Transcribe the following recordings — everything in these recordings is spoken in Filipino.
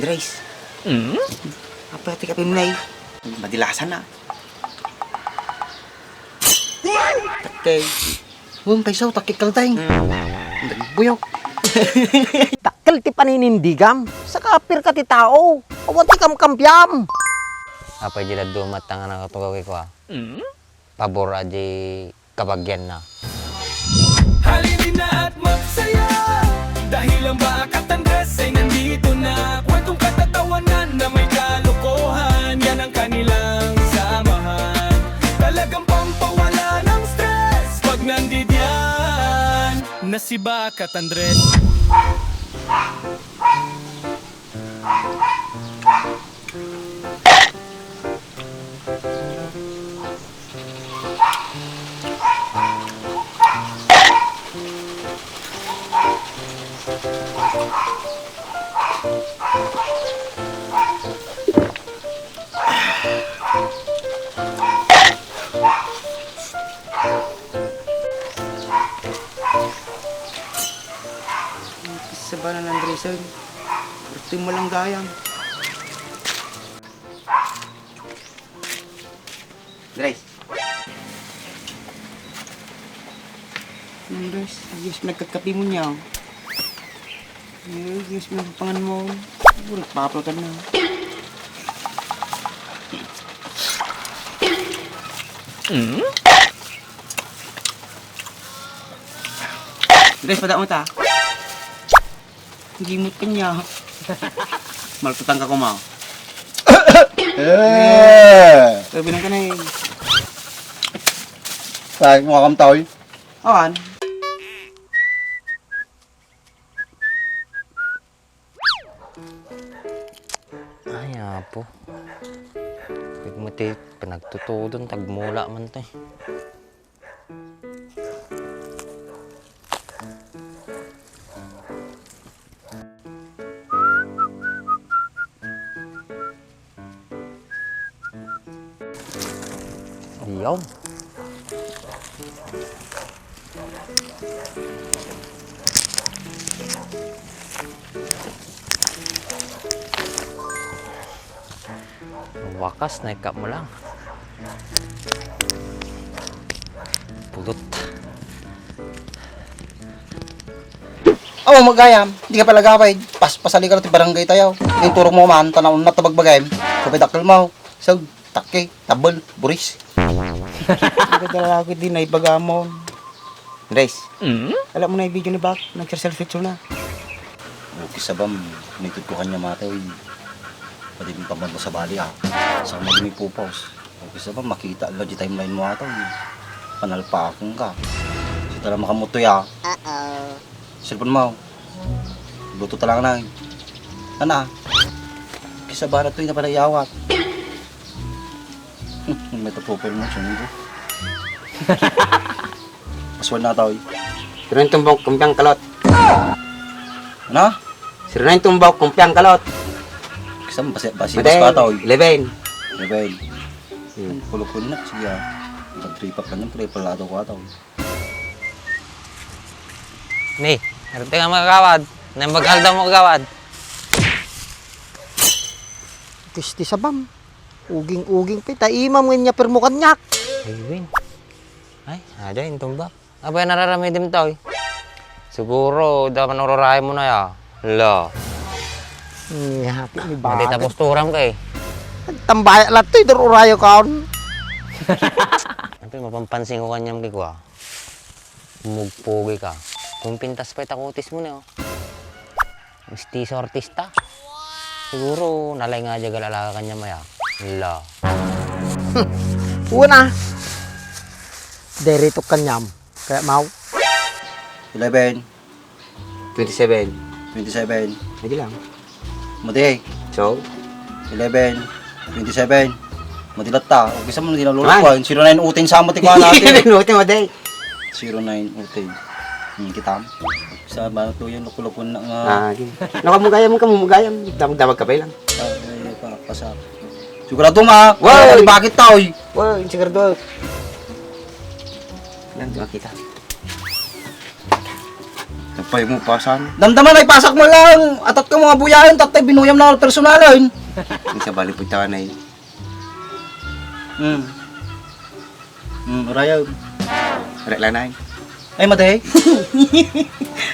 Grace. Apa kape mo na eh. Madilasan na. Takay. Huwag kay saw, takik kang tayong. Buyok. Takkel ti paninindigam. Sa kapir ka ti tao. Awan ti kamkampiam. Apa jila dumat tangan ang katugawin ko Pabor aji kabagyan na. Halinin na at magsaya dahil ang Bakat Andres ay nandito na. Kwentong katatawanan na may kalokohan, yan ang kanilang samahan. Talagang pampawala ng stress pag nandidyan na si Bakat Andres. Sa banan ng Andresan. Berarti mo lang gayang. Grace. Andres, ayos nagkakapi mo niya. Ayos nagpapangan mo. Siguro papal ka na. Grace, pada mo ta. Gimot ka niya. Malputang ka kumaw. Sabi nang ka na eh. Tay, mukha kang taoy. Awan. Ay, apo. Pag mo ti pinagtutudon, tagmula man to eh. Diyaw. Wakas, naikap mo lang. Pulot. Oh, magayam. Hindi ka pala gaway. Pasali ka natin barangay tayo. Yung turong mo man, tanaw na tabagbagayam. Kapit akal mo. So, takay, tabal, buris. Nagdala ko din na ibagamon. Andres, alam mo na yung video ni Bak, nag-self-picture na. Okay, sabam, nitod ko kanya mataw. Pwede mo pabando sa bali Saka mo din ipupaus. Okay, sabam, makita lang di timeline mo ataw. Panalpakong ka. Kasi talagang makamutoy Cellphone mo. Bluetooth lang na. Ana. Kisa ba na ito yung napalayawat? May tapupil mo, sundo. Paswal na tao. Sino yung tumbok kumpiang kalot? Ano? Sino yung tumbok kumpiang kalot? Kisa mo, basi ka tao. 11. Rebel. Kulukul na. Sige Pag-trip up lang yung triple na ito ko tao. Ni, harap nga magkawad. Nambagkal daw mo kagawad. Kisti sabam. Uging-uging pa. Taimam ngayon niya permo kanyak. Ay, win. Ay, ada yung tumbak. Apa yung nararamay din tao eh? Siguro, dapat narorahay mo na ya. Hala. Happy ni Mati Bagat. tapos turam ka eh. Tambaya lahat ito. Idururayo kaon. Apa yung mapampansin ko kanyang kikwa? Umugpogi ka. Kung pintas pa itakutis mo na oh. Mistiso artista. Siguro, nalay nga dyan galalaga kanya maya. Hala. Una. Derito kanyam. Kaya mau. 11, 27. 27, Lagi lang. Mati, So, 11, 27, matilat ta. O kisa mo, hindi na Ay. lulok 09 utin sa mo tikwa natin. Nuti mo day. 09 utin. Kita mo. Sa ba ito yung lukulukun na nga. Lagi. Nakamugayam ka mumugayam. Damag ka pa lang. Ay, pasak. Sigurado ma. Wow! Bakit tao? Wow, insigurado. Lang, di makita. Napay mo pasan. Damdaman ay pasak mo lang. Atat ka mga buyayan, tatay binuyam na personalan. Hindi sa balik punta na eh. Rayaw. Rek lang na ay, maday.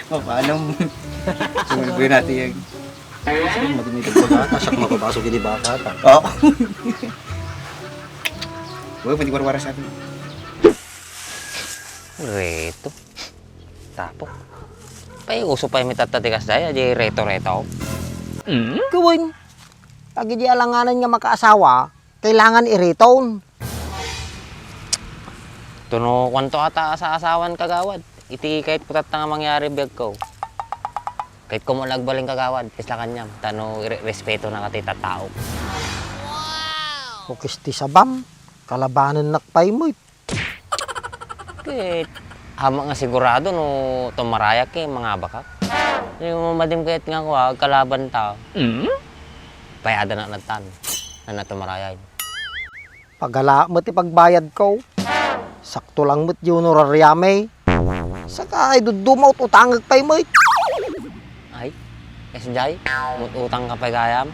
Paano mo? Sumulbuhin natin yan. Madumi ka ba? Tasak mapapasok yung baka. Oo. Huwag, pwede warwara sa atin. Reto. Tapok. Pay uso pa yung mitatatikas dahil, di reto-reto. Gawin. Pag di alanganan nga makaasawa, kailangan ireton. Tuno, kwanto ata sa asawan kagawad. Iti kahit putat na nga mangyari biyag ko. Kahit kumulagbaling kagawad, kisla kanyam. Tano, respeto na katita tao. O kisti sabam, kalabanan nakpay mo. Kahit hama nga sigurado no tumarayak eh, mga bakak. Yung madim kahit nga ko kalaban tao. Bayada na natan. Na natumarayay. Pagala mo't ipagbayad ko. Sakto lang mo't yun honoraryame. Saka ay dudumaw at utangag pay mo. Ay, SJ, utang ka pa gayam.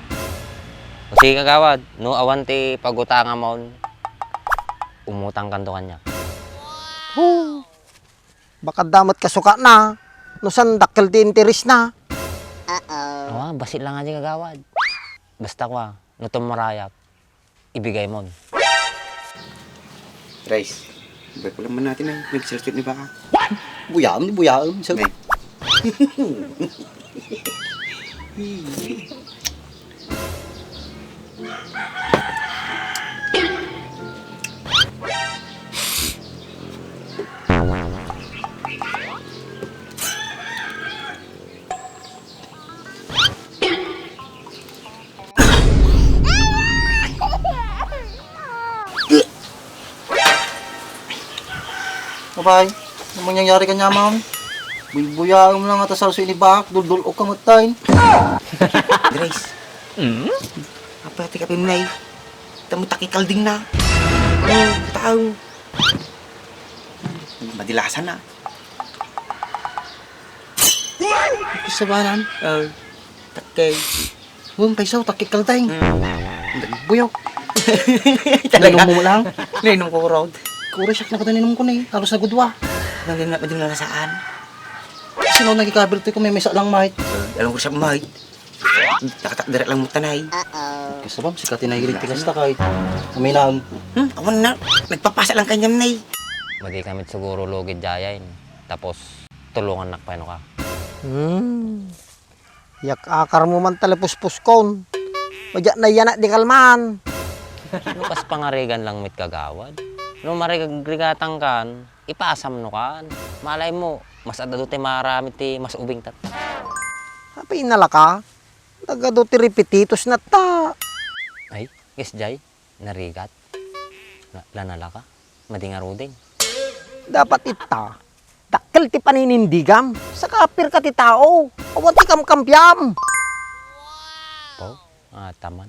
Kasi kagawad, no awanti pagutangan mo, umutang kanto kanya. Baka damat kasuka na. No san dakkel di interes na. Basit lang nga di kagawad. Basta ko no tumarayak, ibigay mo. Rice. Baik pala man natin na nag-circuit ni baka. Buyam, di buyam. May. Kapay, ano mangyayari ka niya, ma'am? Buya mo lang ata sa inibak, dul-dul o kamatay. Grace. Apa tika pinay? Tamo takikalding na. Tao. Madilasan na. Isa ba nan? Takay. Huwag kaysa takikalding. Buyok. Talaga mo lang. Nainom ko road. Kura siya na ninom ko na eh. Halos nagudwa. Madin na nasaan. Sino nagkikabel to kung may mesa lang mahit? Alam ko siya mahit. Nakatakdirek lang mo tanay. Kasi bang sikatin na hiling tigas na kahit. Aminaon. Awan na. Nagpapasa lang kanyang nay. Madi kami siguro lugid jayain. Tapos tulungan nakpaino ka. Yak akar mo man talepus-pus kon. Madya na yan at di kalman. No pas pangarigan lang mit kagawad. No marigatan kan, ipasam no kan. Malay mo, mas adado ti marami ti mas ubing tat. Hapi inala ka. Nagado ti repetitos na ta. Ay, Jay, narigat. Lanala ka, madingaruding. Dapat ita. Dakkel ti paninindigam. Sa kapir ka ti tao. Awan ti kamkampiam. Po, taman.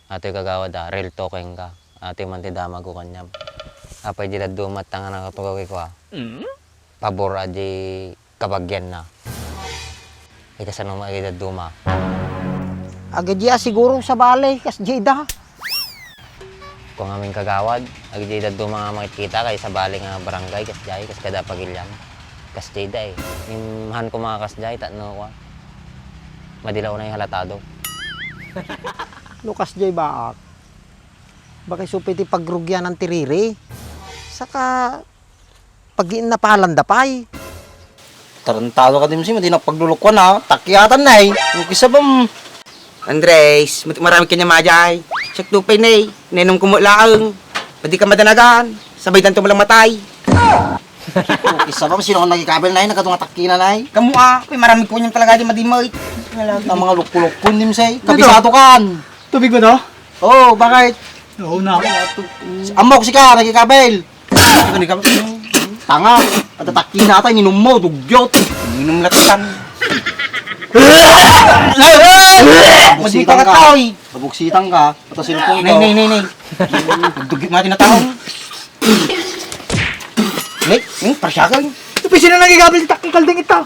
Ate kagawad real talking ka. Ate man ti damag ko kanyam. Apay di dumat tangan ang katugawin ko Pabor aji kabagyan na. Ita sa nung magiging duma. Agadya siguro sa balay kas jida. Kung aming kagawad, agiging duma nga makikita kay sa bali nga barangay kas jay, kas kada pagilyam. Kas jida eh. Yung mahan ko mga kas jay, tatno ko. Madilaw na yung halatado. Lukas jay baak. Bakit supiti pagrugyan ng tiriri? Saka pag-iin na palandapay. Tarantado ka din siya, hindi na paglulukwan ha. Takyatan na eh. Yung kisa bang... Andres, marami kanya majay. Siyak tupay na eh. Nenong kumulaang. Pwede ka madanagan. Sabay tanto malang matay. Yung kisa bang sino kong nagikabel na eh. Nagkatong atakina na eh. Kamu marami ko niyang talaga di madimay. Ang mga lukpulukpun din siya eh. Kabisado kan. Tubig ba to? Oo, bakit? Oo na. Amok si ka, nagkikabel. Tanga, patataki natin, inom mo, dugyot. Inom latan. Mabuksitan ka. Mabuksitan ka. Ito silupong ko. Nay. Dugyot natin na tao. Nay, parsyagan. Pisi na nagigabil si takikal ding ita.